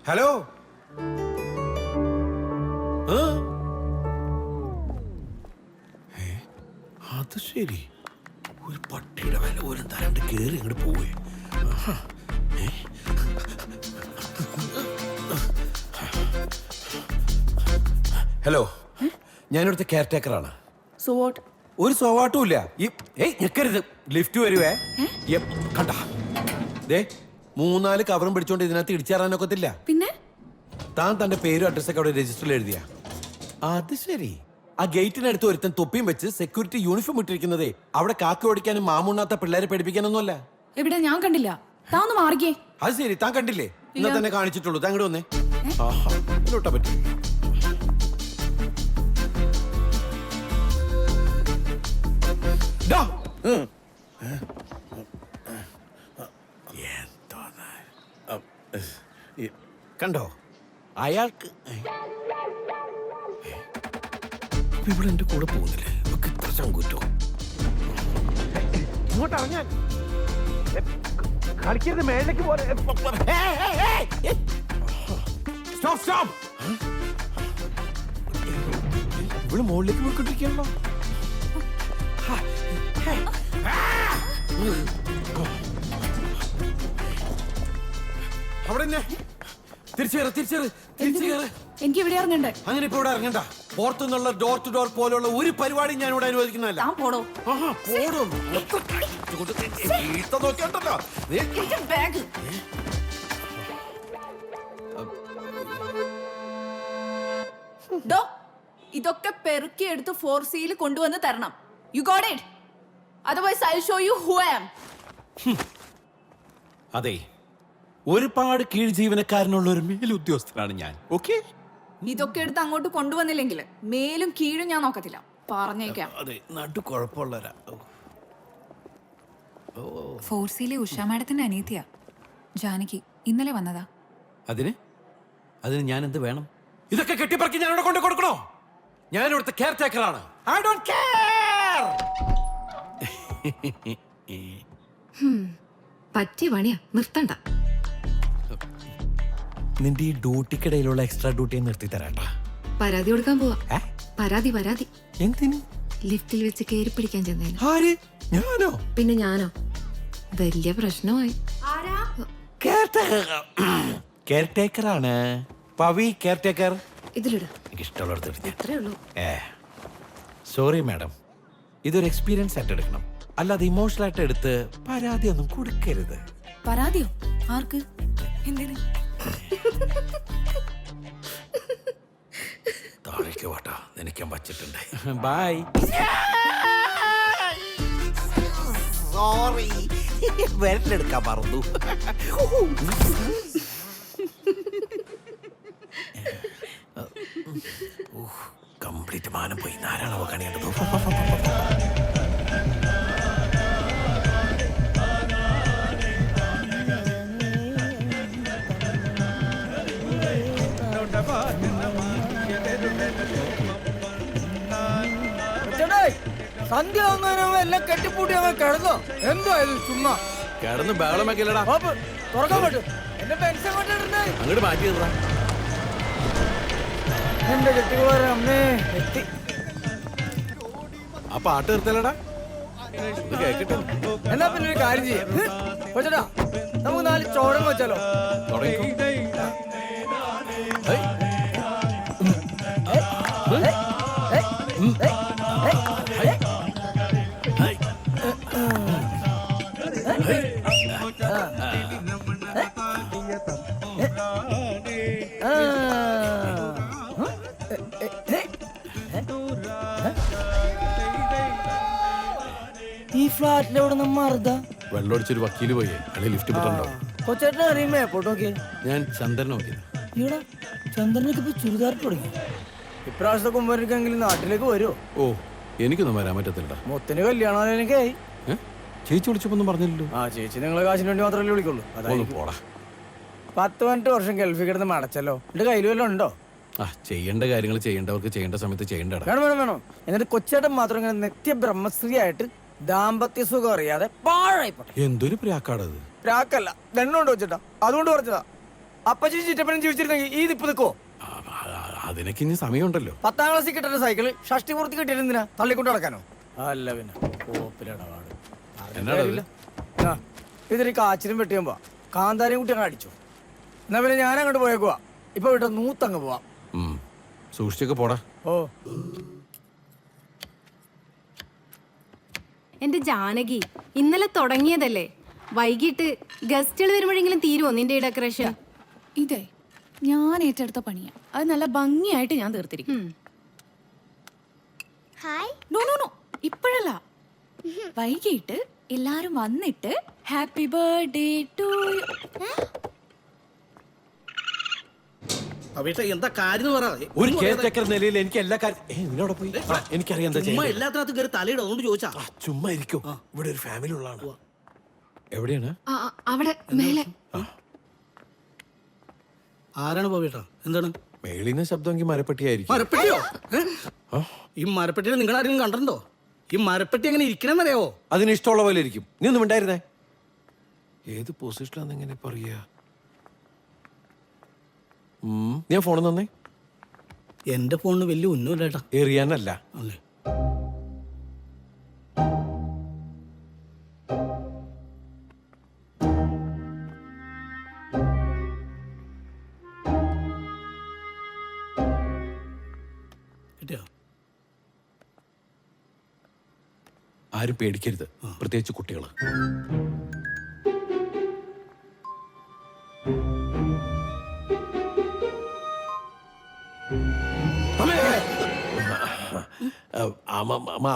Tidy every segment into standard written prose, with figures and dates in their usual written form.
Hello. അത് ശരി, ഒരു പട്ടിയുടെ വില പോലും തരാണ്ട് കേറി ഇങ്ങോട്ട് പോവേ. ഹലോ, ഞാനിവിടുത്തെ കെയർ ടേക്കറാണ്. ഒരു സോവാട്ടും ഇല്ല. ഞെക്കരുത്, ലിഫ്റ്റ് വരുവേ. കണ്ട ദേ 3-4 കവറും പിടിച്ചോണ്ട് ഇതിനകത്ത് ഇടിച്ചേറാനൊക്കത്തില്ല. പിന്നെ താൻ തന്റെ പേരും അഡ്രസ്സൊക്കെ അവിടെ രജിസ്റ്ററിൽ എഴുതിയ. അത് ശരി. ആ ഗേറ്റിനടുത്ത് ഒരുത്തൻ തൊപ്പിയും വെച്ച് സെക്യൂരിറ്റി യൂണിഫോം ഇട്ടിരിക്കുന്നതേ അവിടെ കാക്ക ഓടിക്കാനും മാമുണ്ണാത്ത പിള്ളേരെ പഠിപ്പിക്കാനൊന്നുമല്ല. എവിടെ? ഞാൻ കണ്ടില്ല. താ ഒന്ന് മാറിക്കേ. അത് ശരി, താൻ കണ്ടില്ലേ? ഇന്ന് തന്നെ കാണിച്ചിട്ടുള്ളൂ. താൻ ഇങ്ങോട്ട് വന്നേ. ആഹാ, ഇതിലോട്ടാ പറ്റും. കണ്ടോ അയാൾക്ക് ഇവിടെ എന്റെ കൂടെ പോകുന്നില്ലേ? ഇവക്ക് ഇത്ര ചങ്കൂറ്റോ? ഇങ്ങോട്ട് ഇറങ്ങാൻ കളിക്കരുത്, മേലേക്ക് പോലെ. ഇവിടെ മുകളിലേക്ക് പോയിക്കൊണ്ടിരിക്കണല്ലോ. അവിടെ എനിക്ക് ഇവിടെ ഇറങ്ങണ്ടേ? അങ്ങനെ ഇപ്പൊ ഇവിടെ ഇറങ്ങണ്ട. പുറത്തുനിന്നുള്ള ഡോർ ടു ഡോർ പോലുള്ള ഒരു പരിപാടി ഞാൻ ഇവിടെ അനുവദിക്കുന്നതല്ല. ഇതൊക്കെ പെറുക്കി എടുത്ത് 4Cയിൽ കൊണ്ടുവന്ന് തരണം. You got it? Otherwise I will show you who I am. അതെ, ഒരുപാട് കീഴ് ജീവനക്കാരനുള്ള ഒരു മേലുദ്യോഗസ്ഥനാണ് ഞാൻ. ഓക്കെ, ഇതൊക്കെ എടുത്ത് അങ്ങോട്ട് കൊണ്ടുവന്നില്ലെങ്കിൽ മേലും കീഴും ഞാൻ നോക്കത്തില്ല, പറഞ്ഞേക്കാം. അതെ, നടു കുഴപ്പമുള്ളവരാ. 4Cയിലെ ഉഷ മാഡത്തിന്റെ അനിയത്തിയാ ജാനകി. ഇന്നലെ വന്നതാ. അതിന് ഞാൻ എന്ത് വേണം? ഇതൊക്കെ കെട്ടിപ്പറക്കി ഞാൻ ഇവിടെ കൊണ്ട് കൊടുക്കണോ? ഞാൻ ഇവിടുത്തെ കെയർ ടേക്കറാണ്. I don't care. പറ്റിയ പണിയാ, നിർത്തണ്ട. നിന്റെ ഈ ഡ്യൂട്ടിക്കിടയിലുള്ള എക്സ്ട്രാ ഡ്യൂട്ടി നിർത്തി തരാട്ടാ. പരാതി കൊടുക്കാൻ പോവാ. പരാതി എന്തിന്? ലിഫ്റ്റിൽ വെച്ച് കേറി പിടിക്കാൻ ചെന്നേന്. ആര്? ഞാനോ? പിന്നെ ഞാനോ? വലിയ പ്രശ്നമായി. കെയർ ടേക്കറാണ് പവി. കെയർ ടേക്കർ ഇതിലിട. ഇഷ്ടമുള്ളടത്ത്. സോറി മാഡം, ഇതൊരു എക്സ്പീരിയൻസ് ആയിട്ട് എടുക്കണം, അല്ലാതെ ഇമോഷണൽ ആയിട്ട് എടുത്ത് പരാതി ഒന്നും കൊടുക്കരുത്. പരാതിയോ? ആർക്ക്? എന്തിന്? താഴേക്ക് വാട്ടാ, നിനക്കാൻ വച്ചിട്ടുണ്ട്. ബൈ. സോറി, വിരലെടുക്കാൻ മറന്നു. കംപ്ലീറ്റ് മാനം പോയി. നാരായണ കണിയേണ്ടത്. സന്ധ്യ എല്ലാം കെട്ടിപ്പൂട്ടി അവൻ കിടന്നോ? എന്തോ ചുമ്മാ കിടന്ന് ബഹളമൊക്കെയല്ലടാ. തുറക്കാൻ പറ്റും. എന്റെ പെൻഷൻ കൊണ്ടിരുന്നേ അങ്ങോട്ട് മാറ്റിയതാ. എന്റെ കെട്ടിക്കോരെ അമ്മേ എത്തി. ആ പാട്ട് നിർത്തലടാ, കേക്കട്ടെ. എന്നാ പിന്നെ ഒരു കാര്യം ചെയ്യാം. കൊച്ചടാ, നമുക്ക് 4 ചോടം വെച്ചാലോ? ഈ ഫ്ലാറ്റിലെവിടെ നമ്മറുതാ? വെള്ളമടിച്ചൊരു വക്കീല് പോയി അല്ലെ ലിഫ്റ്റ് കിട്ടണ്ടോ? കൊച്ചേട്ടനെ അറിയുമ്പോ എപ്പോട്ട് നോക്കിയേ? ഞാൻ ചന്ദ്രൻ നോക്കിയത്. ഇവിടെ ചന്ദ്രനൊക്കെ ഇപ്പൊ ചുരിദാറിട്ട് തുടങ്ങി. ഇപ്രാവശ്യത്തെ കുമ്പരിക്കെങ്കിലും നാട്ടിലേക്ക് വരുമോ? ഓ, എനിക്കൊന്നും വരാൻ പറ്റത്തില്ല. മുത്തിന് കല്യാണമൊക്കെയായി. ചേച്ചി വിളിച്ചപ്പോ പറഞ്ഞില്ലല്ലോ. ആ ചേച്ചി നിങ്ങളെ കാശിന് വേണ്ടി മാത്രമല്ലേ വിളിക്കുള്ളൂ. പോടാ. 10-15 വർഷം ഗൾഫിൽ കിടന്ന് മടച്ചല്ലോ. എന്റെ കയ്യിൽ വല്ലതും ഉണ്ടോ? ചെയ്യേണ്ട കാര്യങ്ങൾ ചെയ്യേണ്ടവർക്ക് ചെയ്യേണ്ട സമയത്ത് ചെയ്യേണ്ട. വേണം. എന്നിട്ട് കൊച്ചേട്ടൻ മാത്രം ഇങ്ങനെ നിത്യ ബ്രഹ്മശ്രീ ആയിട്ട് ദാമ്പത്യ സുഖം അറിയാതെ പാഴായിപ്പോട്ടെ. എന്തൊരു പ്രാക്കാടത്. പ്രാക്കല്ല, ദണ്ണുകൊണ്ട് വെച്ചിട്ടാ, അതുകൊണ്ട് പറഞ്ഞതാ. അപ്പച്ചി ചിറ്റപ്പനും ജീവിച്ചിരുന്നെങ്കിൽ ഈ നിപ്പ് നിൽക്കോ? അതിനൊക്കെ ഇനി സമയമുണ്ടല്ലോ. 10ാം ക്ലാസ്സിൽ കിട്ടുന്ന സൈക്കിള് ഷഷ്ടി പൂർത്തി കിട്ടിയത് എന്തിനാ? തള്ളിക്കൊണ്ട് നടക്കാനോ? അല്ല പിന്നെ ഇതിന് കാച്ചിലും വെട്ടിയുമ്പോ കാന്താരിയും കുട്ടി അങ്ങ് അടിച്ചു. എന്നാ പിന്നെ ഞാൻ അങ്ങോട്ട് പോയേക്കുവാ. ഇപ്പൊ വിട്ട നൂത്തങ്ങ് പോവാം. സൂക്ഷിച്ചൊക്കെ പോടാ. ഓ എന്റെ ജാനകി, ഇന്നലെ തുടങ്ങിയതല്ലേ, വൈകിട്ട് ഗസ്റ്റുകൾ വരുമ്പോഴെങ്കിലും തീരുമോ നിന്റെ ഈ ഡെക്കറേഷൻ? ഇതേ ഞാൻ ഏറ്റെടുത്ത പണിയാ. അത് നല്ല ഭംഗിയായിട്ട് ഞാൻ തീർത്തിരിക്കും. നോ നോ നോ, ഇപ്പോഴല്ല. വൈകിട്ട് എല്ലാരും വന്നിട്ട് ഹാപ്പി ബർത്ത്ഡേ ടു എന്താ കാര്യം ഒരു കെയർ ടേക്കർ നിലയിൽ എനിക്ക് എല്ലാ കാര്യം പോയി എനിക്കറിയാം എന്താ ചെയ്യുന്നത്. എല്ലാത്തിനകത്ത് കയറി തലയിടും, അതുകൊണ്ട് ചോദിച്ചാ. ചുമ്മാ ഇരിക്കും. ഇവിടെ ഒരു ഫാമിലി ഉള്ളതാണ്. എവിടെയാണ്? അവിടെ മേലെ. ആരാണ് പോവേട്ടാ? എന്താണ് മേളിന്ന് ശബ്ദമെങ്കിൽ മരപ്പെട്ടിയായിരിക്കും. മരപ്പെട്ടിയോ? ഈ മരപ്പെട്ടിനെ നിങ്ങൾ ആരെങ്കിലും കണ്ടിട്ടുണ്ടോ? ഈ മരപ്പെട്ടി എങ്ങനെ ഇരിക്കണമെന്നറിയാവോ? അതിന് ഇഷ്ടമുള്ള പോലെ ഇരിക്കും. നീ ഒന്നും ഉണ്ടായിരുന്നേ. ഏത് പൊസിഷനിലാന്ന് എങ്ങനെ പറയാ? ഞാൻ ഫോൺ തന്നേ. എന്റെ ഫോണിന് വലിയ ഒന്നുമില്ലേട്ടാ. എറിയാനല്ല. അല്ലേ? കിട്ടിയോ? ആരും പേടിക്കരുത്, പ്രത്യേകിച്ച് കുട്ടികള്.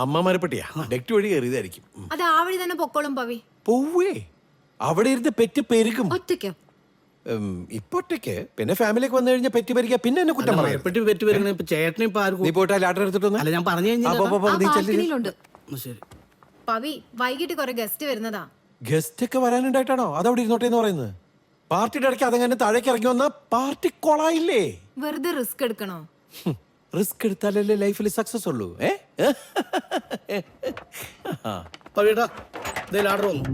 അമ്മ മരപ്പെട്ടിയാ ഡെക്റ്റ് വഴി കയറിയതായിരിക്കും. അത് ആ വഴി തന്നെ പൊക്കോളും പവി. പോവേ അവിടെ ഇരുന്ന് പെറ്റ് പെരുക്കും. ഒറ്റയ്ക്കോ? ഇപ്പൊ ഒറ്റയ്ക്ക്. പിന്നെ ഫാമിലിക്ക് വന്നു കഴിഞ്ഞാൽ പെറ്റ് പെരുക്കുക. പിന്നെ എന്നെ കുറ്റം പറയാം. മരപ്പെട്ടി പെറ്റ് വരുന്ന ഇപ്പൊ ചേട്ടനെ ഇപ്പൊ ആർക്കും. നീ പോയിട്ട് ലാട്ടർ എടുത്തിട്ടൊന്ന്. അല്ല, ഞാൻ പറഞ്ഞു കഴിഞ്ഞാൽ ബാൽക്കണിയിലുണ്ട്. ശരി. പവി, വൈകിട്ട് കുറെ ഗസ്റ്റ് വരുന്നതാ. ഗസ്റ്റ് ഒക്കെ വരാനുണ്ടായിട്ടാണോ അതവിടെ ഇരുന്നോട്ടെ എന്ന് പറയുന്നത്? പാർട്ടിയുടെ ഇടയ്ക്ക് അതങ്ങനെ താഴേക്ക് ഇറങ്ങി വന്ന പാർട്ടി കൊളായില്ലേ? വെറുതെ റിസ്ക് എടുക്കണോ? റിസ്ക് എടുത്താലല്ലേ ലൈഫിൽ സക്സസ് ഉള്ളൂ. പവിട്ടാ, ഓർഡർ വന്നു.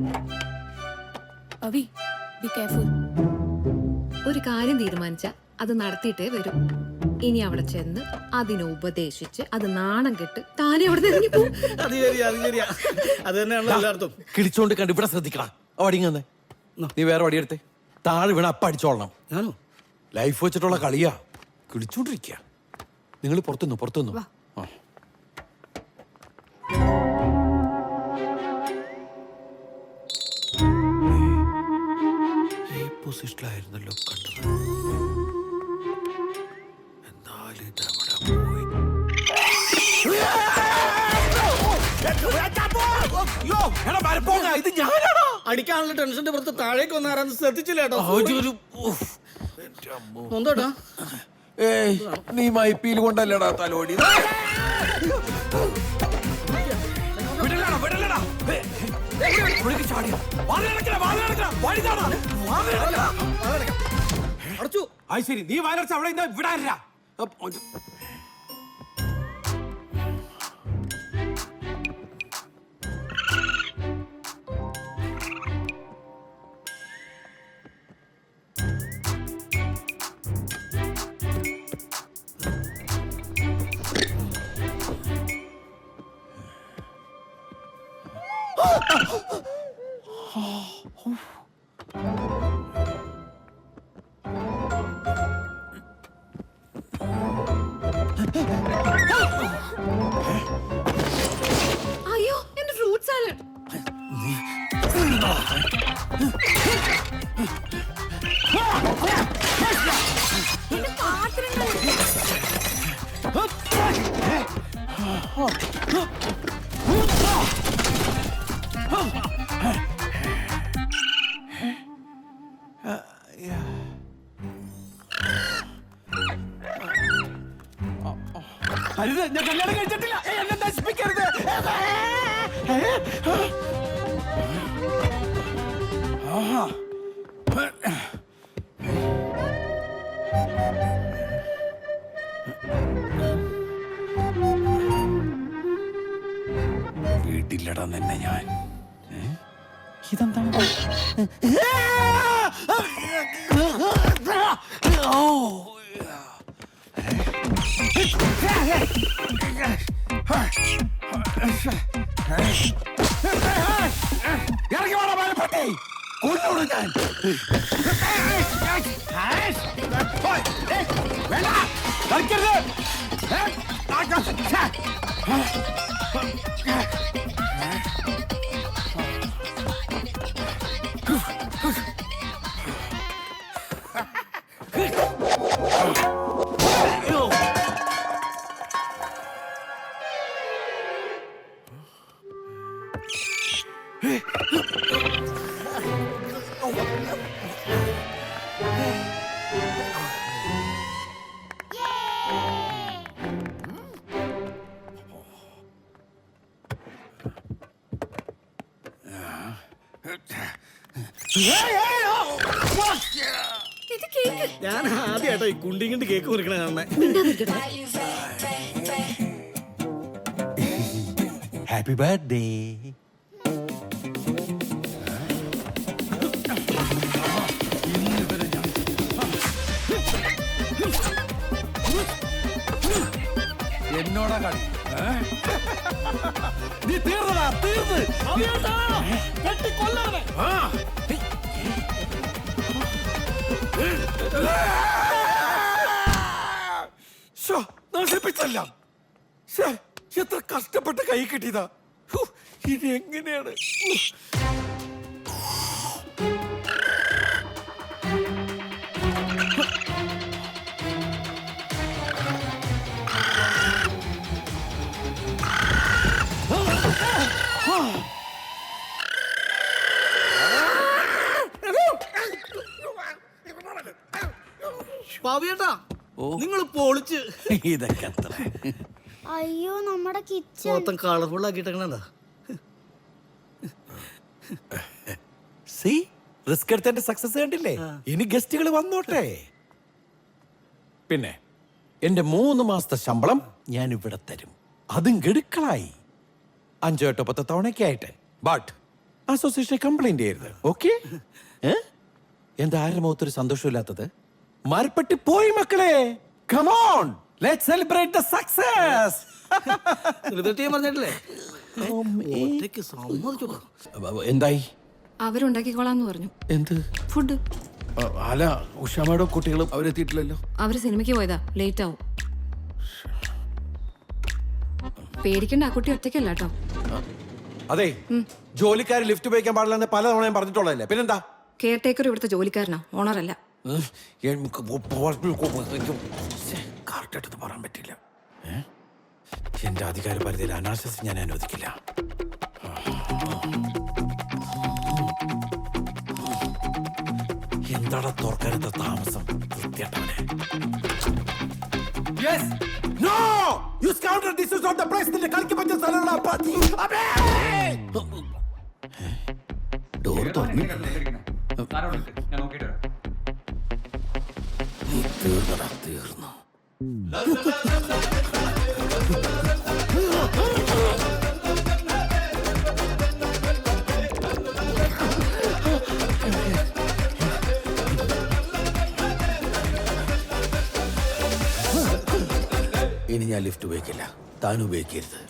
Pavi, be careful. ഒരു കാര്യം തീരുമാനിച്ച അത് നടത്തിയിട്ടേ വരും. ഇനി അവിടെ ചെന്ന് അതിനെ ഉപദേശിച്ച് അത് നാണം കെട്ട് താനെ അവിടെ ഇറങ്ങി പോകും. അത് ശരിയാ, അത് ശരിയാ. അത് തന്നെയാണല്ലോ എല്ലായിടത്തും. കിടിച്ചോണ്ട് കണ്ട് ഇവിടെ ശ്രദ്ധിക്കണം. വടിങ്ങന്ന് നീ വേറെ വടിയെടുത്തേ. താഴെ വീണ അപ്പ അടിച്ചോളണം. ഞാനോ? ലൈഫ് വെച്ചിട്ടുള്ള കളിയാ. കിളിച്ചോണ്ടിരിക്കുക. നിങ്ങൾ പുറത്തുനിന്നു. ഈ പൊസിഷനിലായിരുന്നല്ലോ കണ്ടത്. എന്നാലും ഇതവിടെ പോയി. ഇത് ഞാനാണോ? അടിക്കാനുള്ള ടെൻഷന്റെ പുറത്ത് താഴേക്ക് വന്നാരാന്ന് ശ്രദ്ധിച്ചില്ല കേട്ടോ. എന്തോട്ടാ? നീ മൈപ്പിയിൽ കൊണ്ടല്ലടാ തലോടി. അടച്ചു. അത് ശരി, നീ വയലർച്ച അവിടെ ഇവിടെ ആരാ? അയ്യോ, എന്റെ ഫ്രൂട്ട് സാലഡ്. ഞാൻ കല്യാണം കഴിച്ചിട്ടില്ല. എന്നെ നശിപ്പിക്കരുത്. വീട്ടിലടാ നിന്നെ ഞാൻ. ഇതെന്താണ്? ഇറങ്ങി വേണം മരപ്പട്ടി കൊല്ലൂട് ഞാൻ വേണ്ട കളിക്കരുത് ഇത് കേക്ക്. ഞാൻ ആദ്യമായിട്ടോ ഈ കുണ്ടിങ്ങിണ്ട് കേക്ക് മുറിക്കണ കാണുന്നേ. ഹാപ്പി ബർത്ത്ഡേ എന്നോടാ കളി നീ തീർന്നടാ തീർന്ന് ആ. ശ്ശോ, നശിപ്പിച്ചല്ല ശ്ശേ, എത്ര കഷ്ടപ്പെട്ട് കൈ കിട്ടിയതാ ഹു, ഇനി എങ്ങനെയാണ് പാവിയേട്ടാ നിങ്ങൾ പൊളിച്ച് ഇതൊക്കെ അത്ര അയ്യോ നമ്മുടെ കിച്ചൺ മൊത്തം കളർഫുൾ ആക്കിയിട്ടാ. സി റിസ്ക് എടുത്തതിന്റെ സക്സസ് കണ്ടില്ലേ ഇനി ഗസ്റ്റുകൾ വന്നോട്ടെ പിന്നെ എന്റെ 3 മാസത്തെ ശമ്പളം ഞാൻ ഇവിടെ തരും അതും ഗഡുക്കളായി 5 8 10 തവണയ്ക്കായിട്ട് ബട്ട് അസോസിയേഷനെ കംപ്ലൈന്റ് ചെയ്യരുത് ഓക്കെ എന്താ ആരുടെ മുഖത്തൊരു സന്തോഷമില്ലാത്തത് മരപ്പെട്ടി പോയി മക്കളെ come on let celebrate the success പറഞ്ഞിട്ടില്ലേ ഒറ്റയ്ക്ക് സമ്മതിച്ചോ. എന്തായി അവരുണ്ടാക്കിക്കോളാന്ന് പറഞ്ഞു. എന്ത് ഫുഡ് അല്ല ഉഷാമയുടെ കുട്ടികളും അവരെത്തിയിട്ടില്ലല്ലോ അവര് സിനിമയ്ക്ക് പോയതാ, ലേറ്റ് ആവും. പേടിക്കണ്ട, ആ കുട്ടി ഒറ്റയ്ക്കല്ല കേട്ടോ. അതെ ജോലിക്കാർ ലിഫ്റ്റ് ഉപയോഗിക്കാൻ പാടില്ലെന്ന് പല തവണ ഞാൻ പറഞ്ഞിട്ടുള്ളതല്ലേ പിന്നെന്താ കെയർ ടേക്കർ ഇവിടുത്തെ ജോലിക്കാരനാ, ഓണറല്ല. കറക്റ്റായിട്ട് പറയാൻ പറ്റില്ല എന്റെ അധികാര പരിധിയിൽ അനാശാസ്യം ഞാൻ അനുവദിക്കില്ല എന്താടാ തോർക്കാനത്തെ താമസം വൃത്തിയായിട്ടവനെ No! You scoundrel! This is not the place നിന്റെ കളിക്ക് പറ്റിയ സ്ഥലമുള്ള പട്ടി. അബേ! ഡോർ തുറന്നു നീ തീർന്നടാ തീർന്നു ഇനി ഞാൻ ലിഫ്റ്റ് ഉപയോഗിക്കില്ല താൻ ഉപയോഗിക്കരുത്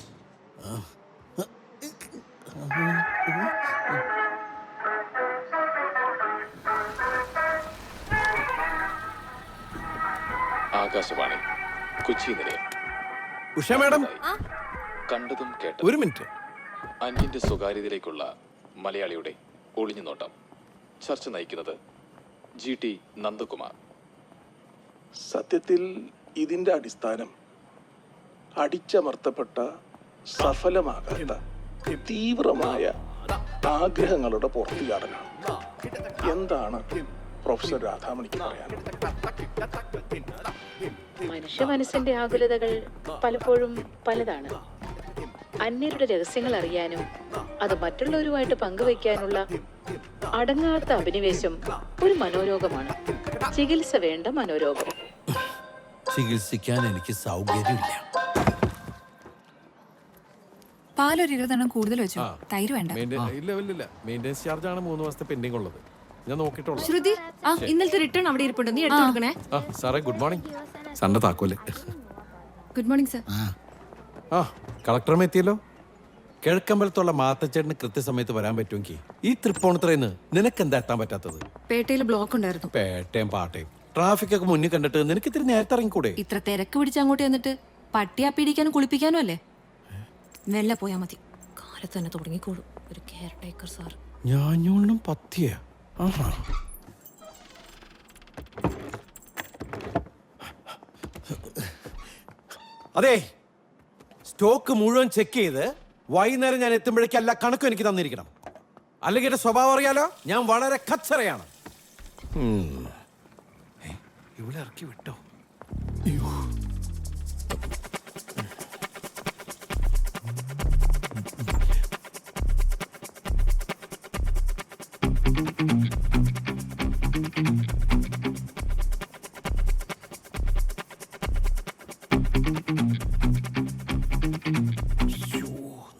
ആകാശവാണി കൊച്ചി നിലയം. ഉഷ മാഡം കണ്ടതും കേട്ടതും ഒരു മിനിറ്റ് അന്യന്റെ സ്വകാര്യതയിലേക്കുള്ള മലയാളിയുടെ ഒളിഞ്ഞു നോട്ടം. ചർച്ച നയിക്കുന്നത് GT നന്ദകുമാർ. സത്യത്തിൽ ഇതിന്റെ അടിസ്ഥാനം അടിച്ചമർത്തപ്പെട്ട സഫലമാകാത്ത തീവ്രമായ ആഗ്രഹങ്ങളുടെ പുറത്തുചാടലാണ്. എന്താണ് പ്രൊഫസർ രാധാമണിക്ക് പറയാൻ? മനുഷ്യ മനസ്സിന്റെ ആകുലതകൾ പലപ്പോഴും പലതാണ്. അന്യരുടെ രഹസ്യങ്ങൾ അറിയാനും അത് മറ്റുള്ളവരുമായിട്ട് പങ്കുവയ്ക്കാനുള്ള അടങ്ങാത്ത അഭിനിവേശം ഒരു മനോരോഗമാണ്. ചികിത്സ വേണ്ട മനോരോഗം. ചികിത്സിക്കാൻ എനിക്ക് സൗകര്യമില്ല. പാലൊരു 20 എണ്ണം കൂടുതൽ വെച്ചു. തൈര് വേണ്ട. ഇല്ല മെയിൻ്റെനൻസ് ചാർജ് ആണ് 3 മാസത്തെ പെൻഡിങ് ഉള്ളത്. ഞാൻ നോക്കിയിട്ടുള്ളൂ. ശ്രുതി ഇന്നലത്തെ റിട്ടേൺ അവിടെ ഇരിപ്പുണ്ട്, നീ എടുത്തു കൊടുക്കണേ. ആ സാറേ ഗുഡ് മോർണിംഗ്. സാറിന്റെ താക്കോല്. Good morning sir. ആ കളക്ടറും എത്തിയല്ലോ. കിഴക്കമ്പലത്തുള്ള മാത്തച്ചേട്ടന് കൃത്യസമയത്ത് വരാൻ പറ്റുമെങ്കിൽ ഈ തൃപ്പൂണിത്തുറയിന്ന് നിനക്ക് എന്താ എത്താൻ പറ്റാത്തത്? പേട്ടയിൽ ബ്ലോക്ക് ഉണ്ടായിരുന്നു. പേട്ടയും പാട്ടയും ട്രാഫിക് ഒക്കെ മുന്നിൽ കണ്ടിട്ട് നിനക്ക് ഇത്തിരി നേരത്തെ ഇറങ്ങിക്കൂടെ? ഇത്ര തിരക്ക് പിടിച്ച് അങ്ങോട്ട് ചെന്നിട്ട് പട്ടിയാ പിടിക്കാനും കുളിപ്പിക്കാനും അല്ലേ? വെല്ല പോയാ മതി, കാലത്ത് തന്നെ തുടങ്ങിക്കോളൂ ഒരു കെയർ ടേക്കർ സാർ. ഞാഞ്ഞൂളിനും പത്തിയ. അതെ, സ്റ്റോക്ക് മുഴുവൻ ചെക്ക് ചെയ്ത് വൈകുന്നേരം ഞാൻ എത്തുമ്പോഴേക്കും എല്ലാ കണക്കും എനിക്ക് തന്നിരിക്കണം. അല്ലെങ്കിൽ എന്റെ സ്വഭാവം അറിയാലോ, ഞാൻ വളരെ കച്ചറയാണ്. ഇവിടെ ഇറക്കി വിട്ടോ? അയ്യോ,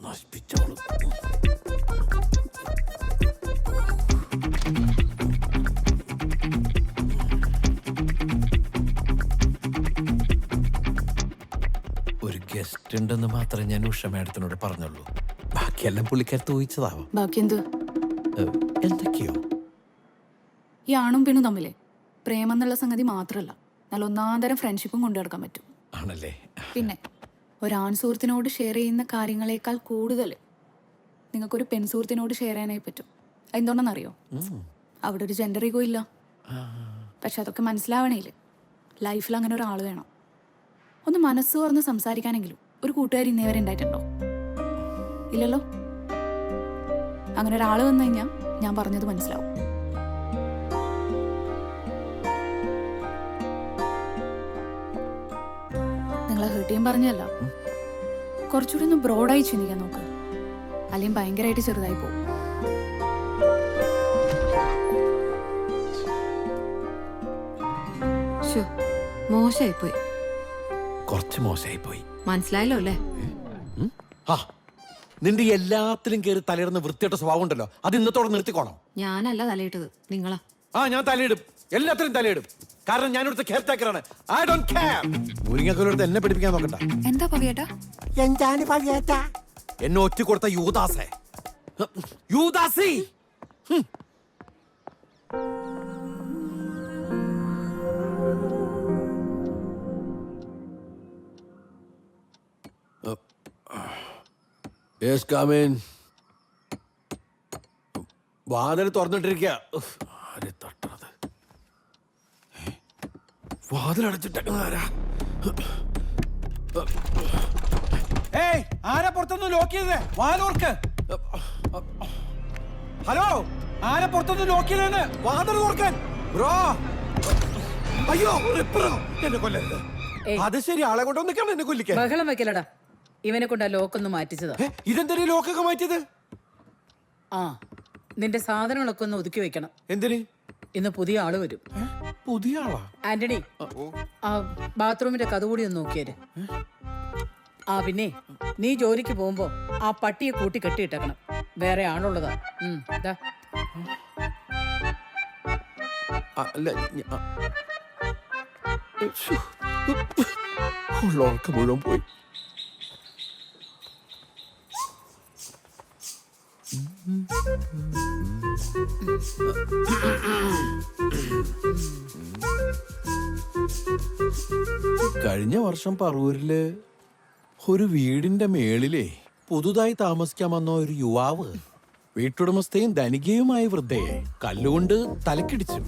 നശിപ്പിച്ചോളൂ. ഒരു ഗസ്റ്റ് ഉണ്ടെന്ന് മാത്രമേ ഞാൻ ഉഷ മാഡത്തിനോട് പറഞ്ഞുള്ളൂ. ബാക്കിയെല്ലാം പുള്ളിക്കാരത്ത് ഊഹിച്ചതാവാം. ബാക്കി എന്ത്? എന്തൊക്കെയോ ഈ ആണും പെണ്ണും തമ്മിലെ പ്രേമം എന്നുള്ള സംഗതി മാത്രമല്ല, നല്ല ഒന്നാന്തരം ഫ്രണ്ട്ഷിപ്പും കൊണ്ടു നടക്കാൻ പറ്റും. ആണല്ലേ? പിന്നെ ഒരാൺ സുഹൃത്തിനോട് ഷെയർ ചെയ്യുന്ന കാര്യങ്ങളെക്കാൾ കൂടുതൽ നിങ്ങൾക്കൊരു പെൺ സുഹൃത്തിനോട് ഷെയർ ചെയ്യാനായി പറ്റും. എന്തുകൊണ്ടെന്നറിയോ? അവിടെ ഒരു ജെൻഡർ ഈഗോ ഇല്ല. പക്ഷെ അതൊക്കെ മനസ്സിലാവണേല് ലൈഫിൽ അങ്ങനെ ഒരാൾ വേണം. ഒന്ന് മനസ്സ് തുറന്ന് സംസാരിക്കാനെങ്കിലും ഒരു കൂട്ടുകാരി ഇന്നേ വരെ ഉണ്ടായിട്ടുണ്ടോ? ഇല്ലല്ലോ. അങ്ങനെ ഒരാൾ വന്നു കഴിഞ്ഞാൽ ഞാൻ പറഞ്ഞത് മനസ്സിലാവും. നിങ്ങളെ ഹേർട്ട് ചെയ്യാൻ പറഞ്ഞല്ല, കുറച്ചുകൂടി ഒന്ന് ബ്രോഡായി ചിന്തിക്കാൻ നോക്ക്, അല്ലെങ്കിൽ ഭയങ്കരമായിട്ട് ചെറുതായി പോകും. മോശമായിപ്പോയി, കുറച്ച് മോശമായി പോയി. മനസ്സിലായല്ലോ അല്ലേ? നിന്റെ എല്ലാത്തിലും കയറി തലയിടുന്ന വൃത്തിയായിട്ട സ്വഭാവം ഉണ്ടല്ലോ, അത് ഇന്നത്തോടെ നിർത്തിക്കോണം. ഞാനല്ല തലയിട്ടത്, നിങ്ങളാ. ഞാൻ തലയിടും, എല്ലാത്തിലും തലയിടും. കാരണം ഞാൻ ഇവിടുത്തെ കെയർ ടേക്കറാണ്. I don't care. മുരിങ്ങക്കോലോട് എന്നെ പഠിപ്പിക്കാൻ നോക്കണ്ട. എന്താ പവിയേട്ടാ? എന്താണ് പവിയേട്ടാ? എന്നെ ഒറ്റ കൊടുത്ത യൂദാസേ, യൂദാസി. Yes, come in. വാതിൽ തുറന്നിട്ടിരിക്കുക. ആരെ തട്ടണത്? വാതിൽ അടച്ചിട്ടാരാ? ഏയ്, ആരാ പുറത്തൊന്ന് ലോക്ക് ചെയ്തേ? വാതിലോർക്ക്. ഹലോ, ആരാ പുറത്തൊന്ന് ലോക്ക് ചെയ്തേന്ന്? വാതിൽ തുറക്കാൻ. ബ്രോ, അയ്യോ റിപ്പറോ, എന്നെ കൊല്ലരുത്. അത് ശരി, ആളെ കൊണ്ടൊന്നിക്കാണ് എന്നെ കൊല്ലിക്കാൻ. ബഹളം വെക്കലടാ, ഇവനെ കൊണ്ട് ആ ലോക്കൊന്ന് മാറ്റിച്ചതാ. ഇതെന്താ ലോക്കൊക്കെ മാറ്റിയത്? ആ, നിന്റെ സാധനങ്ങളൊക്കെ ഒന്ന് ഒതുക്കി വെക്കണം. എന്തിന്? ഇന്ന് പുതിയ ആള് വരും. പുതിയ ആളാ? ആന്റണി, ആ ബാത്റൂമിന്റെ കഥ കൂടി ഒന്ന് നോക്കിയേര്. പിന്നെ നീ ജോലിക്ക് പോകുമ്പോ ആ പട്ടിയെ കൂട്ടി കെട്ടിയിട്ടേക്കണം. വേറെ ആളുള്ളതാ. ദാ. അല്ല, ഉള്ളവർക്ക് മുഴുവൻ പോയി. കഴിഞ്ഞ വർഷം പറവൂരില് ഒരു വീടിന്റെ മേളിലെ പുതുതായി താമസിക്കാൻ വന്ന ഒരു യുവാവ് വീട്ടുടമസ്ഥയും ധനികയുമായ വൃദ്ധയെ കല്ലുകൊണ്ട് തലക്കിടിച്ചു,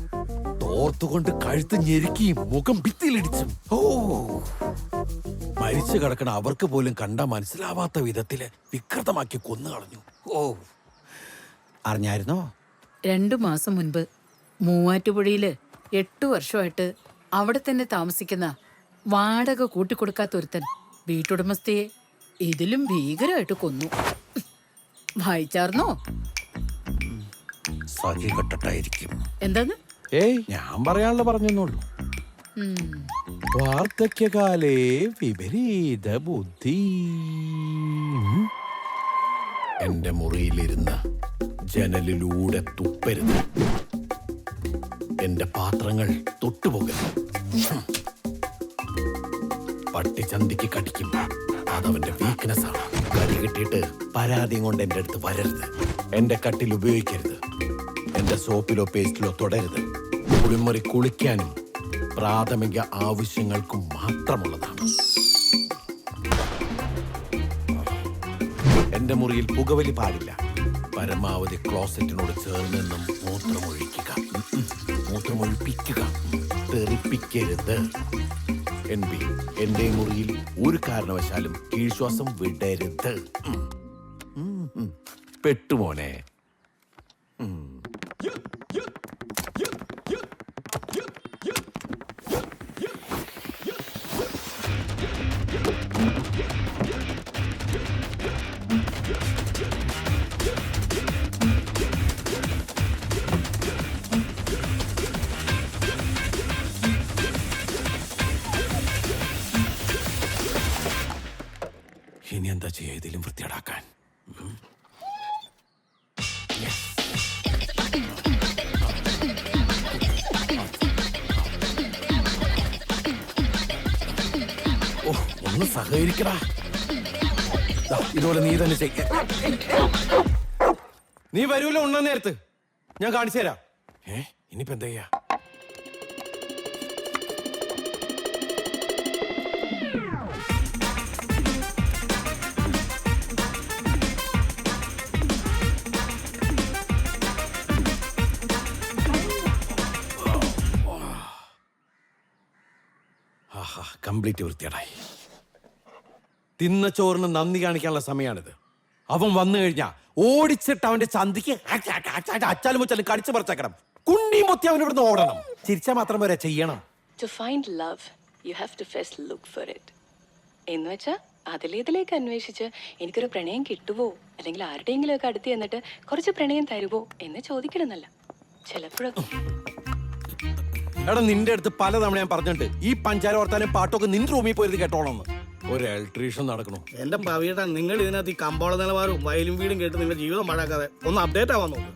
തോർത്തുകൊണ്ട് കഴുത്ത് ഞെരുക്കിയും മുഖം ഭിത്തിയിലിടിച്ചും. മരിച്ചു കിടക്കണ അവർക്ക് പോലും കണ്ടാ മനസ്സിലാവാത്ത വിധത്തില് വികൃതമാക്കി കൊന്നു കളഞ്ഞു. അറിഞ്ഞായിരുന്നോ? 2 മാസം മുൻപ് മൂവാറ്റുപുഴയില് 8 വർഷമായിട്ട് അവിടെ തന്നെ താമസിക്കുന്ന വാടക കൂട്ടിക്കൊടുക്കാത്ത ഒരുത്തൻ വീട്ടുടമസ്ഥയെ ഇതിലും ഭീകരമായിട്ട് കൊന്നു. വായിച്ചാർന്നോ? സഖി കെട്ടട്ടായിരിക്കും. എന്താന്ന്? ഏയ്, ഞാൻ പറയാനുള്ള പറഞ്ഞെന്നുള്ളൂ. വാർദ്ധക്യകാലേ വിപരീത ബുദ്ധി. എന്റെ മുറിയിലിരുന്ന് ജനലിലൂടെ തുപ്പരുത്. എന്റെ പാത്രങ്ങൾ തൊട്ടുപോകരുത്. പട്ടി ചന്തിക്ക് കടിക്കും, അതവന്റെ വീക്ക്നെസ് ആണ്. കടി കിട്ടിയിട്ട് പരാതിയും കൊണ്ട് എന്റെ അടുത്ത് വരരുത്. എന്റെ കട്ടിൽ ഉപയോഗിക്കരുത്. എന്റെ സോപ്പിലോ പേസ്റ്റിലോ തൊടരുത്. കുളിമുറി കുളിക്കാനും പ്രാഥമിക ആവശ്യങ്ങൾക്കും മാത്രമുള്ളതാണ്. എന്റെ മുറിയിൽ പുകവലി പാടില്ല. പരമാവധി ക്ലോസറ്റിനോട് ചേർന്നെന്നും മൂത്രമൊഴിപ്പിക്കുക, തെറിപ്പിക്കരുത്. എന്റെ മുറിയിൽ ഒരു കാരണവശാലും കീഴ്ശ്വാസം വിടരുത്. പെട്ടുമോനെ. ഇനി എന്താ ചെയ്യാ ഇതിലും വൃത്തിയാടാക്കാൻ? ഓ, ഒന്ന് സഹകരിക്കടാ. ഇതുപോലെ നീ തന്നെ ചെയ്യ. നീ വരൂല ഉണ്ണാൻ നേരത്ത്. ഞാൻ കാണിച്ചു തരാം. ഇനിയിപ്പോ എന്താ ചെയ്യാ? കംപ്ലീറ്റ് വൃത്തിയാടായി. തിന്ന ചോറിന് നന്ദി കാണിക്കാനുള്ള സമയമാണിത്. അവൻ വന്നു കഴിഞ്ഞാ ഓടിച്ചിട്ട് അവന്റെ ചന്തിക്ക് അച്ചാലും മുച്ചാലും കടിച്ചു പറിച്ചേക്കണം. കുണ്ടി മുത്തി അവൻ ഇവിടുന്ന് ഓടണം. ചിരിച്ചാൽ മാത്രം വരെ ചെയ്യണം. To find love, you have to first look for it. എന്ന് വെച്ചാൽ അതിലേതിലേക്ക് അന്വേഷിച്ച് എനിക്കൊരു പ്രണയം കിട്ടുവോ അല്ലെങ്കിൽ ആരുടെയെങ്കിലും ഒക്കെ അടുത്ത് എന്നിട്ട് കുറച്ച് പ്രണയം തരുവോ എന്ന് ചോദിക്കണമെന്നല്ല. ചിലപ്പോഴൊക്കെ എടാ, നിന്റെ അടുത്ത് പലതവണ ഞാൻ പറഞ്ഞിട്ടുണ്ട്, ഈ പഞ്ചാര വർത്താനും പാട്ടൊക്കെ നിന്റെ റൂമിൽ പോയത് കേട്ടോളന്ന്. ഒരു ഇലക്ട്രീഷ്യൻ നടക്കണു. എന്റെ പവിയേട്ടാ, നിങ്ങൾ ഇതിനകത്ത് ഈ കമ്പോള നിലവാരവും വയലും വീടും കേട്ട് നിങ്ങളുടെ ജീവിതം പാഴാക്കാതെ ഒന്ന് അപ്ഡേറ്റ് ആവാൻ നോക്ക്.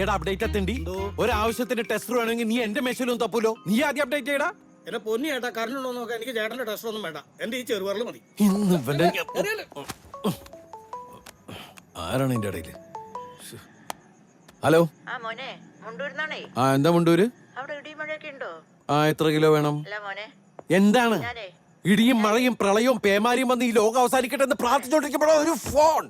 എടാ, അപ്ഡേറ്റ് എത്തണ്ടി. ഒരാവശ്യത്തിന് ടെസ്റ്റർ വേണമെങ്കിൽ നീ എന്റെ മെഷീനും തപ്പൂലോ. നീ ആദ്യം അപ്ഡേറ്റ് ചെയ്യടാ. എന്നെ പൊന്നി ചേട്ടാ, കറണ്ട് ഉണ്ടോ നോക്കാം. എനിക്ക് ചേട്ടന്റെ ടെസ്റ്റ് ഒന്നും വേണ്ട. എന്റെ ഈ ചെറുപറൽ മതി. ആരാണ് എന്റെ ഇടയില്? ഹലോ. എന്താ മുണ്ടൂര്? എത്ര കിലോ വേണം? എന്താണ്? ഇടിയും മഴയും പ്രളയവും പേമാരിയും വന്ന് ഈ ലോകം അവസാനിക്കട്ടെ എന്ന് പ്രാർത്ഥിച്ചോണ്ടിരിക്കുമ്പോഴോ ഒരു ഫോൺ.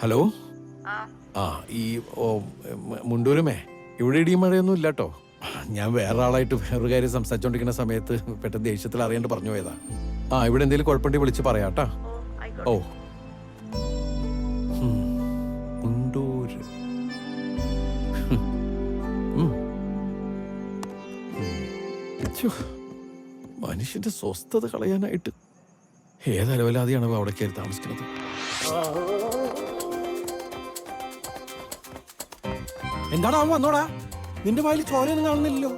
ഹലോ. ഈ മുണ്ടൂരുമേ, ഇവിടെ ഇടിയും മഴയൊന്നും ഇല്ലാട്ടോ. ഞാൻ വേറെ ആളായിട്ട് വേറൊരു കാര്യം സംസാരിച്ചോണ്ടിരിക്കുന്ന സമയത്ത് പെട്ടെന്ന് ദേഷ്യത്തിൽ അറിയാണ്ട് പറഞ്ഞു പോയതാ. ഇവിടെ എന്തെങ്കിലും കുഴപ്പമുണ്ടെങ്കിൽ വിളിച്ച് പറയാട്ടാ. ഓ, മുണ്ടൂര്. മനുഷ്യന്റെ സ്വസ്ഥത കളയാനായിട്ട് ഏതലവലാതെയാണ് അവിടെ കയറി താമസിക്കുന്നത്. എന്താടാ അവൻ വന്നോടാ? നിന്റെ വായിൽ ചോരയൊന്നും കാണുന്നില്ലല്ലോ.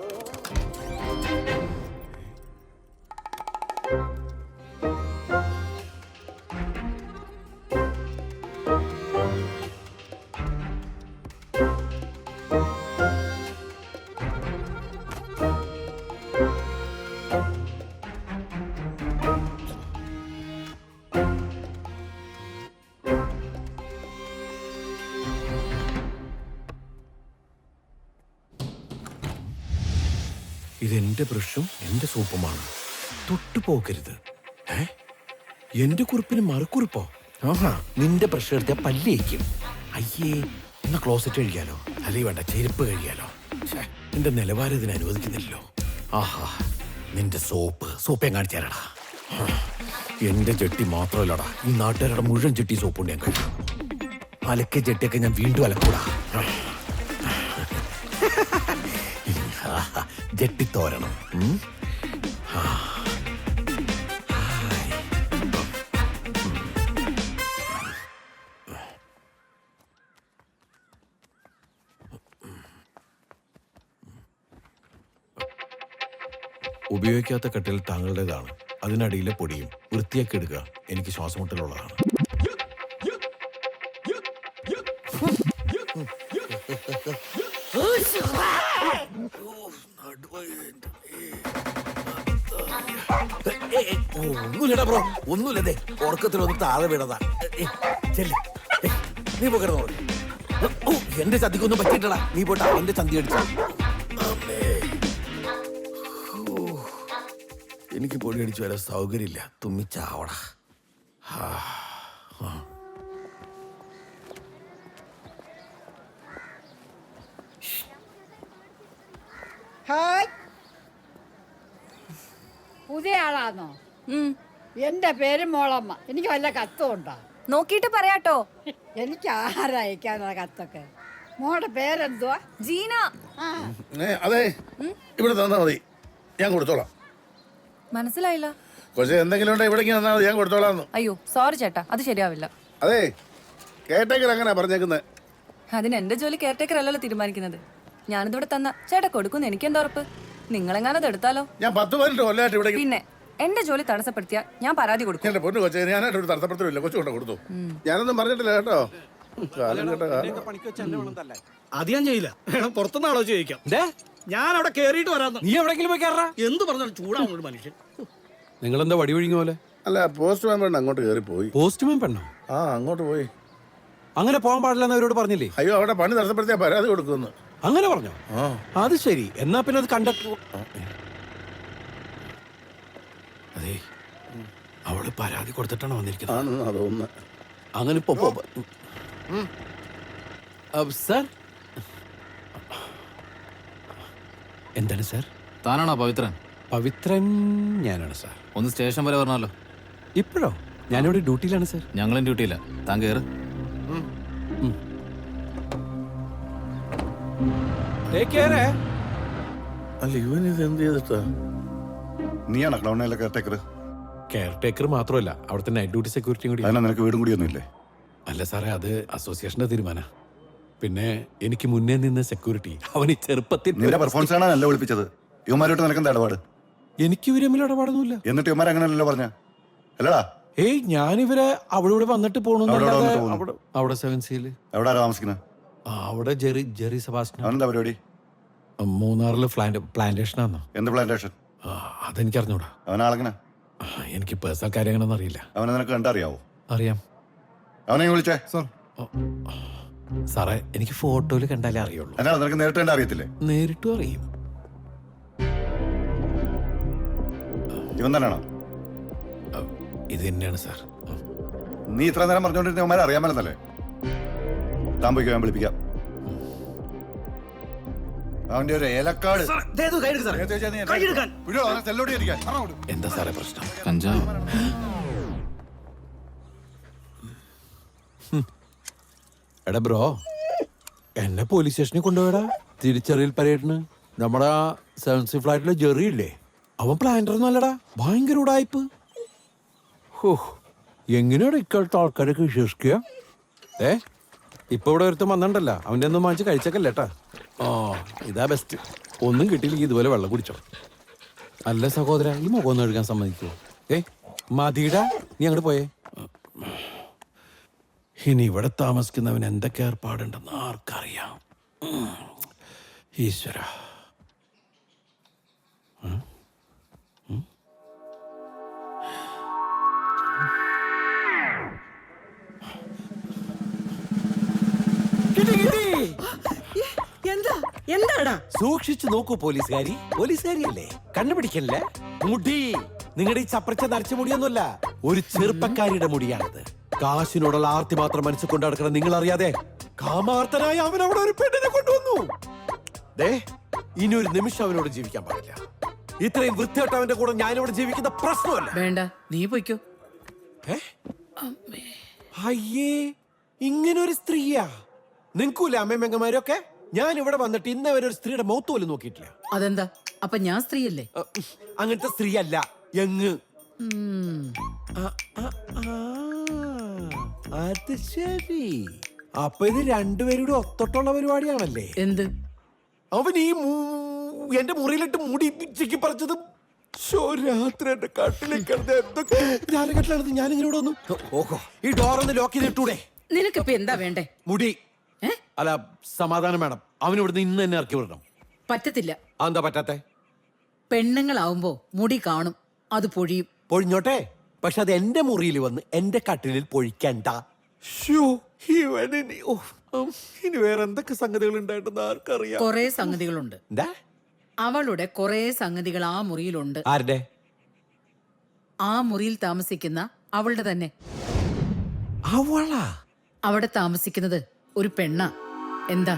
ഇതെന്റെ ബ്രഷും എന്റെ സോപ്പുമാണ്. തൊട്ടുപോകരുത്. എന്റെ കുറിപ്പിന് മറുക്കുറിപ്പോ? നിന്റെ ബ്രഷ് എടുത്ത പല്ലേക്കും. അയ്യേ, എന്നാ ക്ലോസറ്റ് കഴിക്കാലോ. അല്ലെങ്കിൽ വേണ്ട, ചെരുപ്പ് കഴിക്കാലോ. എന്റെ നിലവാരം ഇതിന് അനുവദിക്കുന്നില്ലല്ലോ. നിന്റെ സോപ്പ് ഞാൻ കാണിച്ചു തരാടാ. എന്റെ ചെട്ടി മാത്രമല്ലടാ, ഈ നാട്ടുകാരുടെ മുഴുവൻ ചെട്ടി സോപ്പുണ്ട് ഞാൻ കഴിക്കും. അലക്കിയ ചെട്ടിയൊക്കെ ഞാൻ വീണ്ടും അലക്കൂടാ. ജെട്ടിത്തോരണം. ഉപയോഗിക്കാത്ത കട്ടിൽ താങ്കളുടേതാണ്. അതിനടിയിലെ പൊടിയും വൃത്തിയാക്കി എടുക്കുക. എനിക്ക് ശ്വാസമുട്ടലുള്ളതാണ്. ഒന്നുമില്ലടാ ബ്രോ, ഒന്നുമില്ലതേ. ഉറക്കത്തിലൊന്ന് താഴെ വീണതാ. നീ പോകരുതോ. എന്റെ ചന്തിക്കൊന്നും പറ്റിയിട്ടടാ. നീ പോട്ടാ എന്റെ ചന്തി അടിച്ചു. എനിക്ക് പൊടി അടിച്ചു വരാൻ സൗകര്യമില്ല. തുമ്മിച്ചാവടാ. ഹായ്, പുതിയ ആളാണോ? എന്റെ പേര് മോളമ്മ. എനിക്ക് വല്ല കത്തും ഉണ്ടോ? നോക്കിയിട്ട് പറയാട്ടോ. എനിക്ക് ആഹാരം അയക്കാനുള്ള കത്തൊക്കെ. മോളുടെ പേരെന്തുവാ? ജീന. അതെ, ഇവിടെ തന്നാ മതി, ഞാൻ കൊടുത്തോളാം. മനസ്സിലായില്ല. കൊച്ചെ, എന്തെങ്കിലും ഉണ്ടോ ഇവിടെ തന്നാ മതി, ഞാൻ കൊടുത്തോളാം. അയ്യോ സോറി ചേട്ടാ, അത് ശരിയാവില്ല. അതെ, കേട്ടേക്കർ അങ്ങനെ പറഞ്ഞേക്കുന്നത്. അതിന് എന്റെ ജോലി കെയർടേക്കർ അല്ലല്ലോ തീരുമാനിക്കുന്നത്. ഞാനിതിവിടെ തന്ന ചേട്ടാ കൊടുക്കുന്നു. എനിക്കെന്താ ഉറപ്പ്? നിങ്ങളെങ്ങാനത് എടുത്താലോ? ഞാൻ 10-12 കൊല്ലമായിട്ട് ഇവിടെ. പിന്നെ എന്റെ ജോലി തടസ്സപ്പെടുത്തിയ ഞാൻ പരാതി കൊടുക്കും. എന്റെ പൊന്നു കൊച്ചെ, ഞാനായിട്ട് ഒരു തടസ്സപ്പെടുത്തില്ല. കൊച്ചു കൊണ്ട് കൊടുത്തു. ഞാനൊന്നും പറഞ്ഞിട്ടില്ല കേട്ടോ. അത് ഞാൻ ചെയ്യില്ല. പുറത്തുനിന്ന് ആലോചിച്ച് ചോദിക്കാം. ഞാൻ അവിടെ കേറിയിട്ട് വരാം. നീ എവിടെങ്കിലും പോയി കയറാ. എന്ത് പറഞ്ഞാലും ചൂടാവും ഒരു മനുഷ്യൻ. നിങ്ങളെന്താ വടി ഒഴിഞ്ഞ പോലെ? അല്ല, പോസ്റ്റ്മാൻ പെണ്ണ് അങ്ങോട്ട് കയറി പോയി. പോസ്റ്റ്മാൻ പെണ്ണോ? ആ, അങ്ങോട്ട് പോയി. അങ്ങനെ പോകാൻ പാടില്ലെന്ന് അവരോട് പറഞ്ഞില്ലേ? അയ്യോ, അവിടെ പണി തടസ്സപ്പെടുത്തിയാ പരാതി കൊടുക്കുന്നു. അങ്ങനെ പറഞ്ഞോ? അത് ശരി. എന്നാ പിന്നെ അത് അതെ, അവള് പരാതി കൊടുത്തിട്ടാണ് വന്നിരിക്കുന്നത്. അങ്ങനെ സാർ, എന്താണ് സാർ? താനാണോ പവിത്രൻ? പവിത്രൻ ഞാനാണ് സാർ. ഒന്ന് സ്റ്റേഷൻ വരെ പറഞ്ഞല്ലോ. ഇപ്പോഴോ? ഞാനിവിടെ ഡ്യൂട്ടിയിലാണ് സാർ. ഞങ്ങളും ഡ്യൂട്ടിയില്ല. താൻ കയറ്. അല്ല, ഇവൻ ഇത് എന്ത് ചെയ്തിട്ടാ? നീയാണോ ക്ലൗണിലെ കെയർടേക്കർ? കെയർടേക്കർ മാത്രമല്ല, അവിടുത്തെ നൈറ്റ് ഡ്യൂട്ടി സെക്യൂരിറ്റിയും കൂടി. അതിനാ നിനക്ക് വീടും കൂടിയൊന്നുമില്ലേ? അല്ല സാറേ, അത് അസോസിയേഷന്റെ തീരുമാനം. പിന്നെ എനിക്ക് മുന്നേ നിന്ന് സെക്യൂരിറ്റി അവന് ചെറുപ്പത്തിൽ നിന്റെ പെർഫോമൻസ് ആണ് നല്ല വിളിപ്പിച്ചത്. ഇവന്മാരോട്ട് നിനക്ക് എന്താ ഇടപാട്? എനിക്ക് ഇവര് തമ്മിൽ ഇടപാടൊന്നുമില്ല. എന്നിട്ട് ഇവന്മാർ അങ്ങനെയല്ലോ പറഞ്ഞ? അല്ലടാ, ഏയ് ഞാനിവരെ അവിടെ വന്നിട്ട് പോണു. അവിടെ 7C എവിടെ താമസിക്കുന്നത്? അവിടെ ജെറി സെബാസ്റ്റ്യൻ. അവനെന്താ പരിപാടി? മൂന്നാറില് പ്ലാന്റേഷൻ ആണോ? എന്ത് പ്ലാന്റേഷൻ? അതെനിക്ക് അറിഞ്ഞൂടാ. അവനാളെങ്ങനെ? എനിക്ക് പേഴ്സണൽ കാര്യങ്ങളൊന്നും അറിയില്ല. അവനെ നിനക്ക് കണ്ടറിയാവോ? അറിയാം. അവനെ വിളിച്ചേ. സാറേ, എനിക്ക് ഫോട്ടോയിൽ കണ്ടാലേ അറിയുള്ളൂ. എന്നാ നിനക്ക് നേരിട്ട് കണ്ടാ അറിയത്തില്ലേ? നേരിട്ടും അറിയും. ഇവൻ തന്നെയാണോ? ഇത് തന്നെയാണ് സാർ. നീ ഇത്ര നേരം പറഞ്ഞോണ്ടിരുന്ന അവന്മാരെ അറിയാമല്ലേ? താൻ പോയിക്കോ, ഞാൻ വിളിപ്പിക്കാം. അവന്റെ ഒരു ഏലക്കാട്. എന്താ സാറേ പ്രശ്നം? കഞ്ചാവ്. എടാ ബ്രോ, എന്നെ പോലീസ് സ്റ്റേഷനിൽ കൊണ്ടുപോയടാ. തിരിച്ചറിയൽ പരേഡിന്. നമ്മുടെ 7C ഫ്ലൈറ്റിലെ ജെറി ഇല്ലേ, അവൻ പ്ലാന്റർ ഒന്നല്ലടാ. ഭയങ്കര ഉടായ്പ്. എങ്ങനെയാണ് ഇക്കാലത്തെ ആൾക്കാരൊക്കെ വിശ്വസിക്കുക? ഇപ്പൊ ഇവിടെ ഒരുത്തം വന്നിട്ടല്ല, അവൻ്റെ ഒന്നും വാങ്ങിച്ച് കഴിച്ചേക്കല്ലേട്ടാ. ഇതാ ബെസ്റ്റ്. ഒന്നും കിട്ടിയില്ലെങ്കിൽ ഇതുപോലെ വെള്ളം കുടിച്ചോ. അല്ല സഹോദര, ഈ മുഖം ഒന്ന് കഴുകാൻ സമ്മതിക്കുമോ? മതിടാ, നീ അങ്ങോട്ട് പോയേ. ഇനി ഇവിടെ താമസിക്കുന്നവൻ എന്തൊക്കെ ഏർപ്പാടുണ്ടെന്ന് ആർക്കറിയാം? ഈശ്വര. എന്താടാ? സൂക്ഷിച്ചു നോക്കൂ പോലീസുകാരിയല്ലേ, കണ്ടുപിടിക്കല്ലേ. മുടി നിങ്ങളുടെ ഈ ചപ്പറിച്ച നരച്ച മുടിയൊന്നുമല്ല, ഒരു ചെറുപ്പക്കാരിയുടെ മുടിയാണിത്. കാശിനോടുള്ള ആർത്തി മാത്രം മനസ്സിൽ കൊണ്ടു നടക്കണം. നിങ്ങൾ അറിയാതെ കാമാർത്തനായ അവൻ അവിടെ ഒരു പെണ്ണിനെ കൊണ്ടുവന്നു. ഇനി ഒരു നിമിഷം അവനോട് ജീവിക്കാൻ പാടില്ല. ഇത്രയും വൃത്തിയായിട്ട് അവന്റെ കൂടെ ഞാനിവിടെ ജീവിക്കുന്ന പ്രശ്നമല്ല. വേണ്ട, നീ പൊയ്ക്കോ. അയ്യേ, ഇങ്ങനൊരു സ്ത്രീയാ നിങ്ങൾക്കൂല്ലേ അമ്മയമ്മമാരൊക്കെ? ഞാൻ ഇവിടെ വന്നിട്ട് ഇന്നവരെ ഒരു സ്ത്രീയുടെ മൗത്ത് പോലും നോക്കിയിട്ടില്ല. അതെന്താ? അപ്പൊ ഞാൻ സ്ത്രീയല്ലേ? അങ്ങനത്തെ സ്ത്രീ അല്ല, യങ്. അത് ശരി. അപ്പൊ ഇത് രണ്ടുപേരുടെ ഒത്തൊട്ടുള്ള പരിപാടിയാണല്ലേ? എന്ത്? അവൻ ഈ എന്റെ മുറിയിലിട്ട് മുടി ചിക്കി പറിച്ചതും രാത്രി എന്റെ കട്ടിലേക്ക് കിടന്ന് എന്തൊക്കെ കട്ടിലെടുത്ത് ഞാനിങ്ങനെ ഇവിടെ വന്നു. ഓഹോ, ഈ ഡോറൊന്ന് ലോക്ക് ചെയ്തിട്ടൂടെ? നിനക്കിപ്പോ എന്താ വേണ്ടേ? മുടി ഏ? അല്ല, സമാധാനം വേണം. അവന് ഇവിടുന്ന് ഇന്ന് തന്നെ ഇറക്കി വിടണം. പറ്റത്തില്ല. അതെന്താ പറ്റാത്തെ? പെണ്ണുങ്ങളാവുമ്പോ മുടി കാണും, അത് പൊഴിയും. പൊഴിഞ്ഞോട്ടെ, പക്ഷെ അത് എന്റെ മുറിയിൽ വന്ന് എന്റെ കട്ടിലിൽ പൊഴിക്കണ്ട. ഇനി വേറെ എന്തൊക്കെ സംഗതികൾ ഉണ്ടായിട്ടെന്ന് ആർക്കറിയാം. കൊറേ സംഗതികളുണ്ട്. എന്താ? അവളുടെ കൊറേ സംഗതികൾ ആ മുറിയിലുണ്ട്. ആരുടെ? ആ മുറിയിൽ താമസിക്കുന്ന അവളുടെ തന്നെ. അവളാ? അവിടെ താമസിക്കുന്നത് ഒരു പെണ്ണാ. എന്താ?